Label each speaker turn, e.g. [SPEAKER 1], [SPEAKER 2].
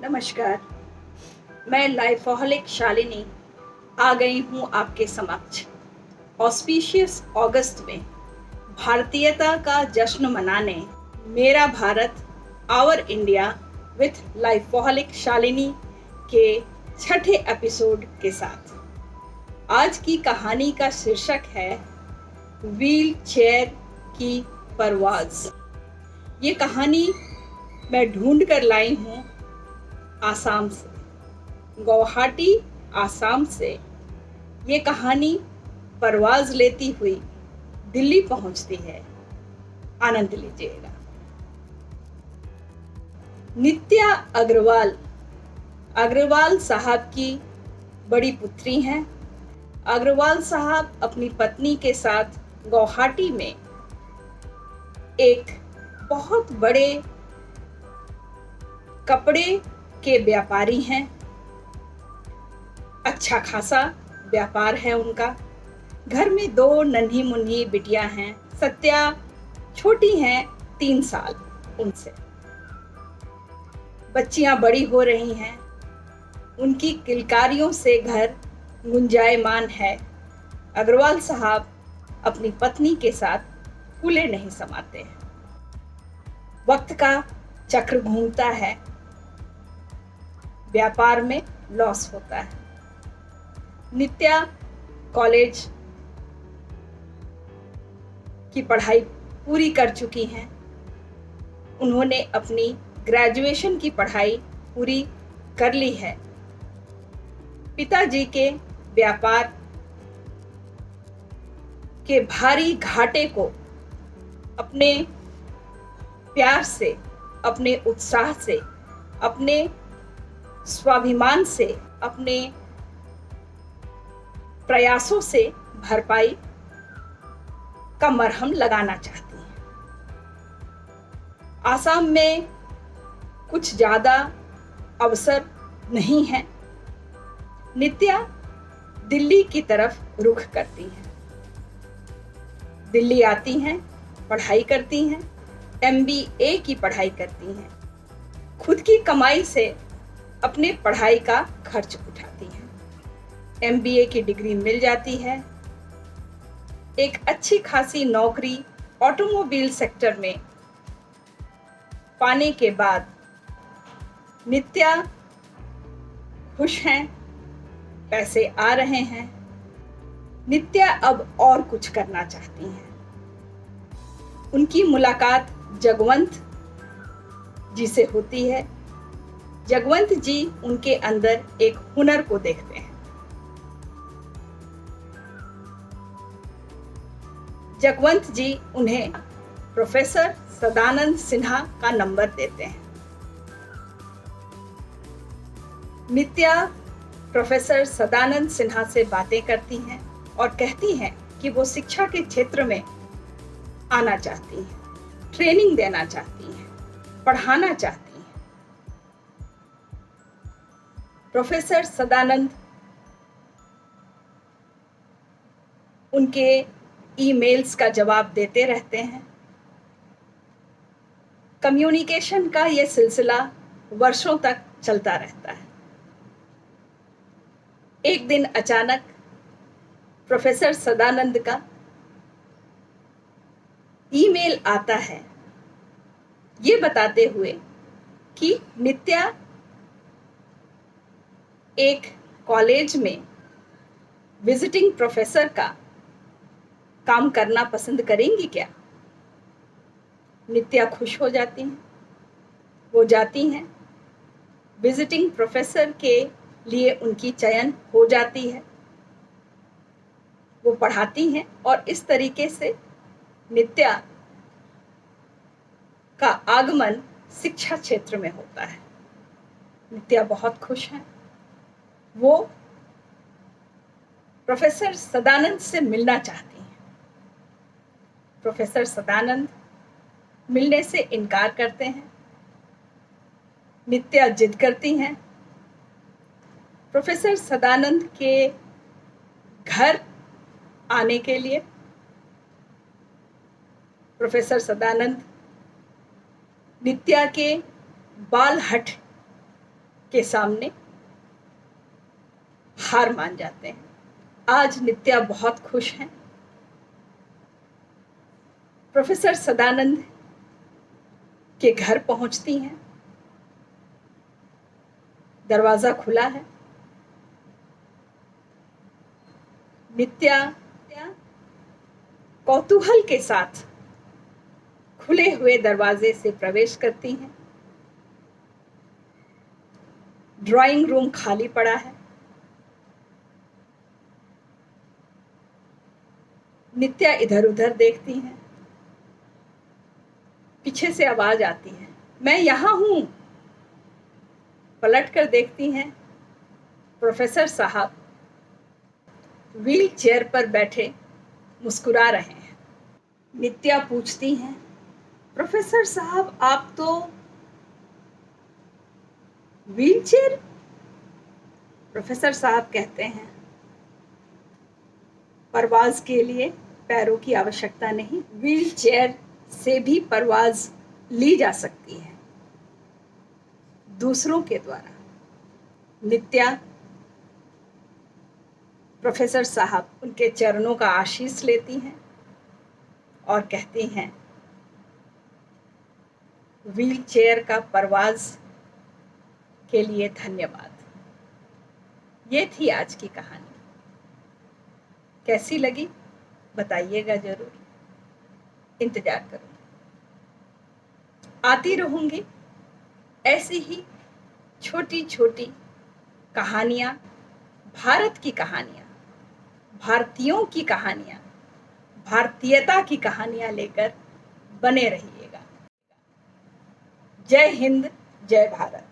[SPEAKER 1] नमस्कार। मैं लाइफोहलिक शालिनी आ गई हूँ आपके समक्ष। ऑस्पिशियस अगस्त में भारतीयता का जश्न मनाने मेरा Bharat our India with Lifoholic Shalini के छठे एपिसोड के साथ। आज की कहानी का शीर्षक है व्हील चेयर की परवाज़। ये कहानी मैं ढूंढ कर लाई हूँ आसाम से, गुवाहाटी आसाम से। ये कहानी परवाज़ लेती हुई दिल्ली पहुंचती है। आनंद लीजिएगा। नित्या अग्रवाल साहब की बड़ी पुत्री हैं। अग्रवाल साहब अपनी पत्नी के साथ गुवाहाटी में एक बहुत बड़े कपड़े के व्यापारी हैं। अच्छा खासा व्यापार है उनका। घर में 2 नन्ही मुन्नी बिटियां हैं। सत्या छोटी हैं 3 साल उनसे। बच्चियां बड़ी हो रही हैं। उनकी किलकारियों से घर गुंजायमान है। अग्रवाल साहब अपनी पत्नी के साथ फूले नहीं समाते हैं। वक्त का चक्र घूमता है। व्यापार में लॉस होता है। नित्या कॉलेज की पढ़ाई पूरी कर चुकी हैं। उन्होंने अपनी ग्रेजुएशन की पढ़ाई पूरी कर ली है। पिताजी के व्यापार के भारी घाटे को अपने प्यार से, अपने उत्साह से, अपने स्वाभिमान से, अपने प्रयासों से भरपाई का मरहम लगाना चाहती हैं। आसाम में कुछ ज़्यादा अवसर नहीं है। नित्या दिल्ली की तरफ रुख करती हैं। दिल्ली आती हैं, पढ़ाई करती हैं, MBA की पढ़ाई करती हैं। खुद की कमाई से अपने पढ़ाई का खर्च उठाती हैं। MBA की डिग्री मिल जाती है। एक अच्छी खासी नौकरी ऑटोमोबाइल सेक्टर में पाने के बाद नित्या खुश हैं, पैसे आ रहे हैं। नित्या अब और कुछ करना चाहती हैं। उनकी मुलाकात जगवंत जी से होती है। जगवंत जी उनके अंदर एक हुनर को देखते हैं। जगवंत जी उन्हें प्रोफेसर सदानंद सिन्हा का नंबर देते हैं। नित्या प्रोफेसर सदानंद सिन्हा से बातें करती हैं और कहती हैं कि वो शिक्षा के क्षेत्र में आना चाहती हैं, ट्रेनिंग देना चाहती हैं, पढ़ाना चाहती हैं। प्रोफेसर सदानंद उनके ईमेल्स का जवाब देते रहते हैं। कम्युनिकेशन का ये सिलसिला वर्षों तक चलता रहता है। एक दिन अचानक प्रोफेसर सदानंद का ईमेल आता है ये बताते हुए कि नित्या एक कॉलेज में विजिटिंग प्रोफेसर का काम करना पसंद करेंगी क्या। नित्या खुश हो जाती हैं। वो जाती हैं। विजिटिंग प्रोफेसर के लिए उनकी चयन हो जाती है। वो पढ़ाती हैं और इस तरीके से नित्या का आगमन शिक्षा क्षेत्र में होता है। नित्या बहुत खुश हैं। वो प्रोफेसर सदानंद से मिलना चाहती हैं। प्रोफेसर सदानंद मिलने से इनकार करते हैं। नित्या जिद करती हैं। प्रोफेसर सदानंद के घर आने के लिए प्रोफेसर सदानंद नित्या के बालहट के सामने हार मान जाते हैं। आज नित्या बहुत खुश हैं। प्रोफेसर सदानंद के घर पहुंचती हैं। दरवाजा खुला है। नित्या कौतूहल के साथ खुले हुए दरवाजे से प्रवेश करती हैं। ड्राइंग रूम खाली पड़ा है। नित्या इधर उधर देखती हैं। पीछे से आवाज आती है, मैं यहां हूं। पलट कर देखती हैं, प्रोफेसर साहब व्हील चेयर पर बैठे मुस्कुरा रहे हैं। नित्या पूछती हैं, प्रोफेसर साहब आप तो व्हील चेयर? प्रोफेसर साहब कहते हैं, परवाज के लिए पैरों की आवश्यकता नहीं, व्हील चेयर से भी परवाज ली जा सकती है, दूसरों के द्वारा। नित्या प्रोफेसर साहब उनके चरणों का आशीष लेती हैं और कहती हैं, व्हील चेयर का परवाज के लिए धन्यवाद। ये थी आज की कहानी। कैसी लगी बताइएगा जरूर। इंतजार करूंगी। आती रहूंगी ऐसी ही छोटी छोटी कहानियां, भारत की कहानियां, भारतीयों की कहानियां, भारतीयता की कहानियां लेकर बने रहिएगा। जय हिंद, जय भारत।